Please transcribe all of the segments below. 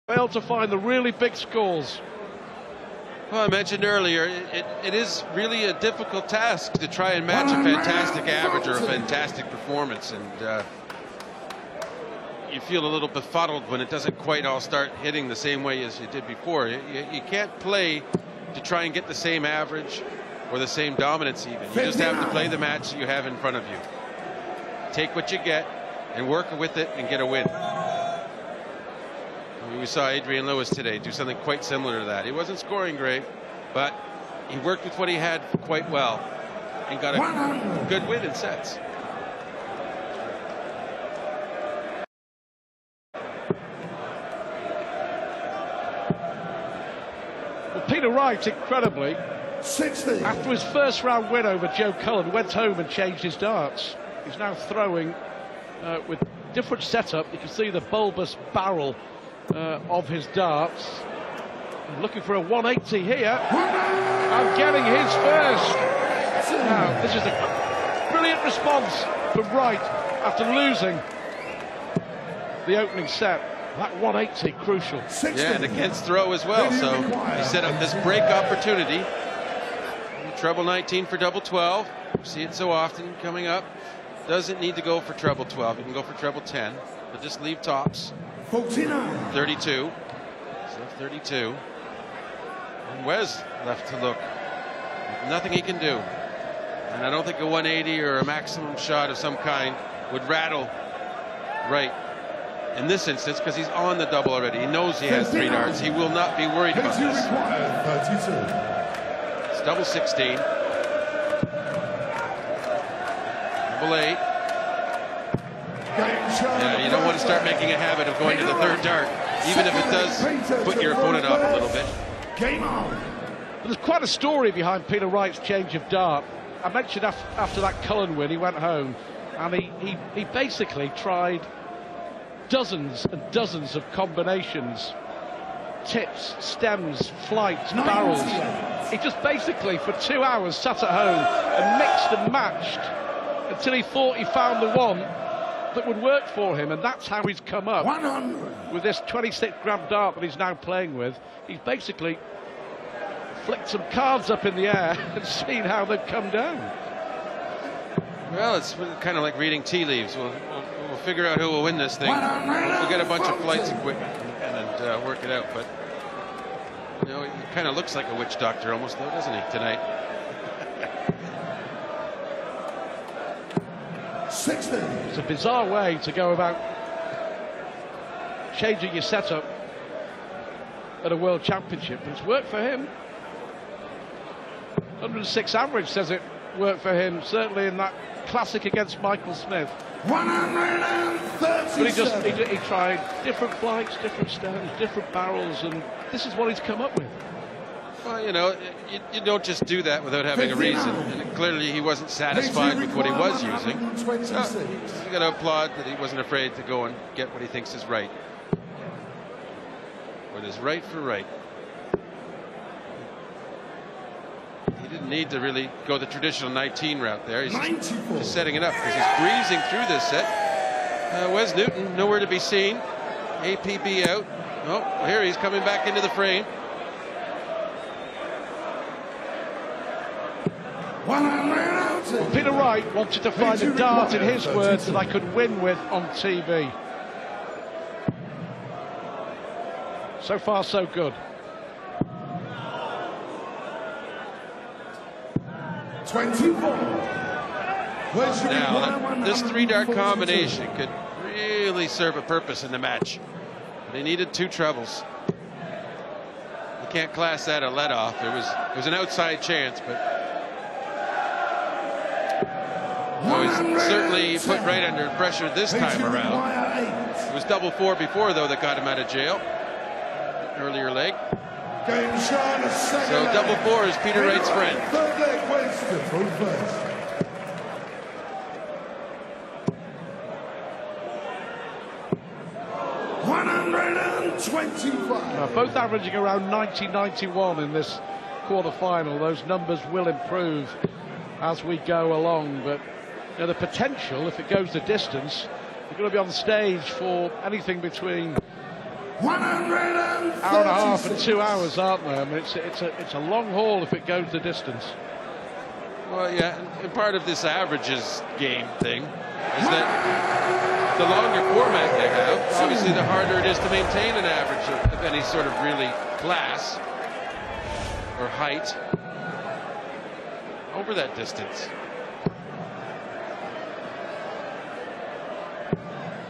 Failed to find the really big scores. Well, I mentioned earlier, it is really a difficult task to try and match a fantastic average or a fantastic performance, and you feel a little befuddled when it doesn't quite all start hitting the same way as you did before. You can't play to try and get the same average or the same dominance even. You just have to play the match you have in front of you. Take what you get and work with it and get a win. We saw Adrian Lewis today do something quite similar to that. He wasn't scoring great, but he worked with what he had quite well and got a good win in sets. Well, Peter Wright, incredibly, 60. after his first round win over Joe Cullen, went home and changed his darts. He's now throwing with different setup. You can see the bulbous barrel of his darts. Looking for a 180 here and getting his first. Now this is a brilliant response from Wright after losing the opening set. That 180 crucial. Yeah, and against throw as well, so he set up this break opportunity. Treble 19 for double 12. You see it so often coming up. Doesn't need to go for treble 12. You can go for treble 10, but just leave tops. 49. 32. So 32. And Wes left to look. Nothing he can do. And I don't think a 180 or a maximum shot of some kind would rattle Wright in this instance, because he's on the double already. He knows he has 3 darts. He will not be worried about this. 32. It's double 16. Double 8. Yeah, you don't want to start making a habit of going to the third dart, even if it does put your opponent off a little bit. Game on. There's quite a story behind Peter Wright's change of dart. I mentioned after that Cullen win, he went home and he basically tried dozens and dozens of combinations, tips, stems, flights, barrels. He just basically for 2 hours sat at home and mixed and matched until he thought he found the one that would work for him, and that's how he's come up 100. with this 26-gram dart that he's now playing with. He's basically flicked some cards up in the air and seen how they've come down. Well, it's kind of like reading tea leaves. We'll figure out who will win this thing. We'll get a bunch of flights equipment and work it out. But you know, he kind of looks like a witch doctor almost, though, doesn't he, tonight? 60. It's a bizarre way to go about changing your setup at a World Championship, but it's worked for him. 106 average says it worked for him, certainly in that classic against Michael Smith. 130. But he tried different flights, different stems, different barrels, and this is what he's come up with. Well, you know, you don't just do that without having a reason. And clearly he wasn't satisfied with what he was using. You got to applaud that he wasn't afraid to go and get what he thinks is right. What is right for Wright. He didn't need to really go the traditional 19 route there. He's just setting it up because he's breezing through this set. Wes Newton nowhere to be seen. APB out. Oh, here he's coming back into the frame. Well, Peter Wright wanted to find a dart, in his words, that I could win with on TV. So far, so good. 24. Now, this 3-dart combination could really serve a purpose in the match. They needed 2 trebles. You can't class that a let-off. It was an outside chance, but he's certainly put Wright under pressure this time around. It was double 4 before, though, that got him out of jail. Earlier leg. So double 4 is Peter Wright's friend. Third leg wasted from first. Both averaging around 90-91 in this quarter-final. Those numbers will improve as we go along, but you know, the potential, if it goes the distance, you're going to be on stage for anything between 137. Hour and a half and 2 hours, aren't they? I mean, it's a long haul if it goes the distance. Well, yeah, and part of this averages game thing is that the longer format they have, obviously the harder it is to maintain an average of any sort of really class or height over that distance.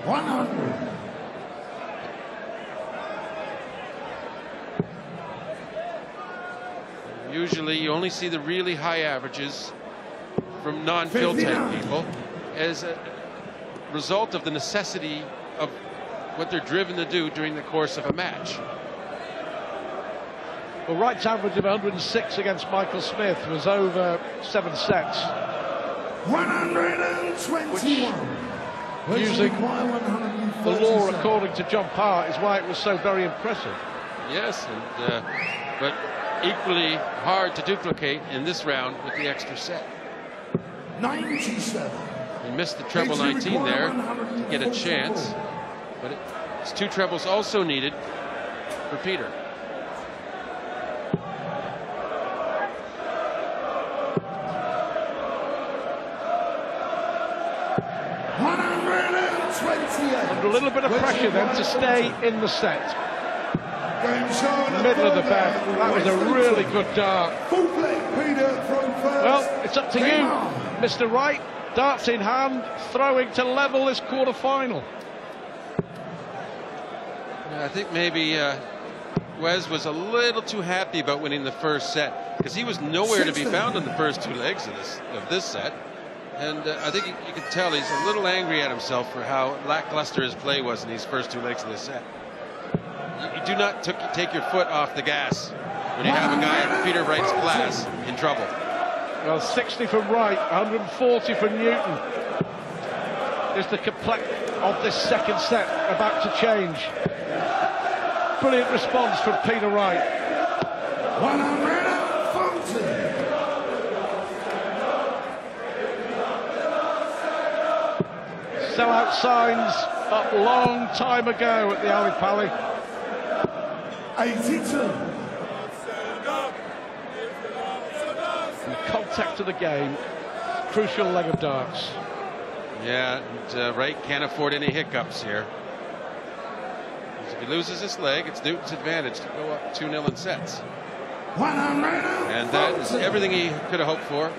100. Usually you only see the really high averages from non-field type people as a result of the necessity of what they're driven to do during the course of a match. Well, Wright's average of 106 against Michael Smith was over 7 sets. 121. Using the law according to John Parr is why it was so very impressive. Yes, and but equally hard to duplicate in this round with the extra set. 97. He missed the treble 19 there to get a chance, but it's 2 trebles also needed for Peter. Under a little bit of pressure then to stay in the set. Middle of the bed. That was a really good dart. Well, it's up to you, Mr. Wright. Darts in hand, throwing to level this quarter-final. Yeah, I think maybe Wes was a little too happy about winning the first set because he was nowhere to be found in the first 2 legs of this set. And I think you can tell he's a little angry at himself for how lackluster his play was in these first 2 legs of this set. You do not take your foot off the gas when you have a guy in Peter Wright's class in trouble. Well, 60 from Wright, 140 from Newton. Is the complexion of this second set about to change? Brilliant response from Peter Wright. 140. Sellout signs up long time ago at the Ali Pali. 82. In the context of the game, crucial leg of darts. Yeah, and Wright can't afford any hiccups here. If he loses this leg, it's Newton's advantage to go up 2-0 in sets. 140. And that is everything he could have hoped for.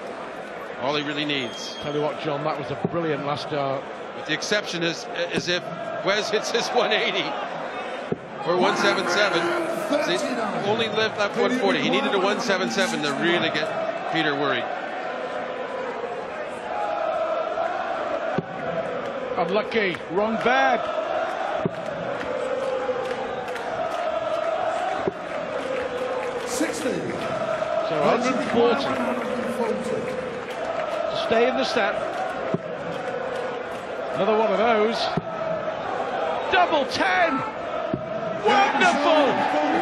All he really needs. Tell you what, John, that was a brilliant last dart. But the exception is if Wes hits his 180 or 177. So he only left 140. He needed a 177 to really get Peter worried. Unlucky, wrong bed. So 140 to stay in the set. Another one of those. Double 10. Wonderful,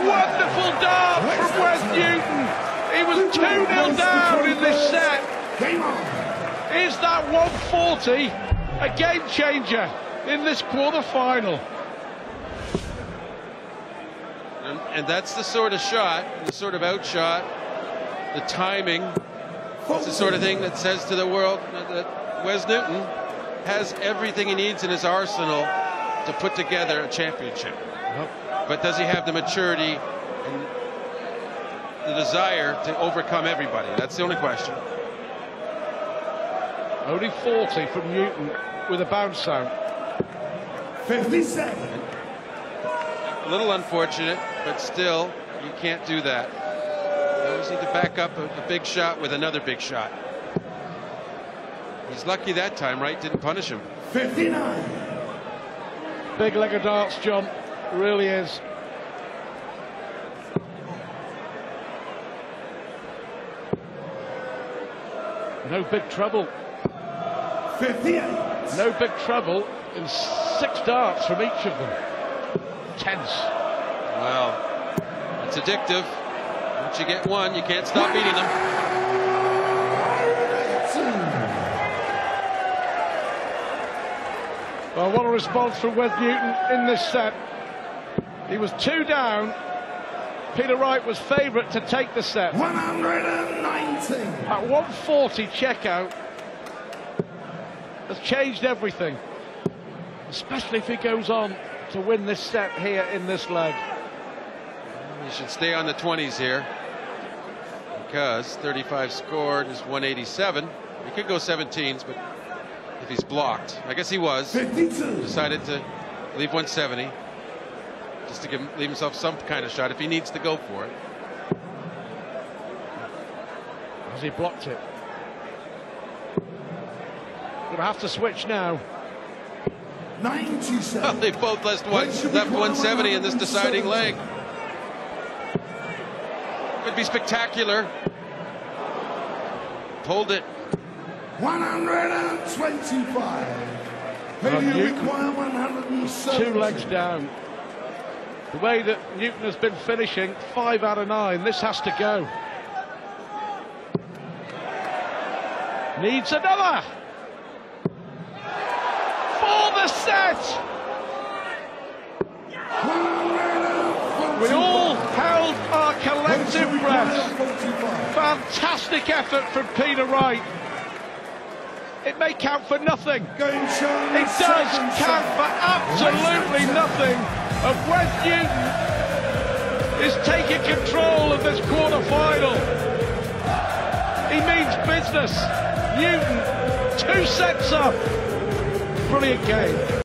wonderful dart from Wes Newton. He was 2-0 down in this set. Is that 140 a game changer in this quarter-final? And that's the sort of shot, the sort of outshot, the timing. It's the sort of thing that says to the world that Wes Newton has everything he needs in his arsenal to put together a championship. But does he have the maturity and the desire to overcome everybody? That's the only question. Only 40 from Newton with a bounce out. 50 seconds. A little unfortunate, but still, you can't do that. You always need to back up a big shot with another big shot. He's lucky that time, Wright didn't punish him. 59. Big leg of darts, John. It really is. No big trouble. 58. No big trouble in 6 darts from each of them. Tense. Well, it's addictive. Once you get one, you can't stop beating them. Well, what a response from Wes Newton in this set. He was 2 down. Peter Wright was favourite to take the set. 119. At 140 checkout has changed everything, especially if he goes on to win this set here in this leg. He should stay on the 20s here, because 35 scored is 187. He could go 17s, but if he's blocked, I guess he was. 52. Decided to leave 170 just to leave himself some kind of shot if he needs to go for it. Has he blocked it? Gonna have to switch now. 97. Well, they both left 170 in this deciding leg. Could be spectacular. Hold it. 125. Maybe you require 170. 2 legs down. The way that Newton has been finishing, 5 out of 9. This has to go. Needs another. For the set. We all held our collective breaths. Fantastic effort from Peter Wright. It may count for nothing. It does count for absolutely nothing. And when Newton is taking control of this quarter-final, he means business. Newton, 2 sets up. Brilliant game.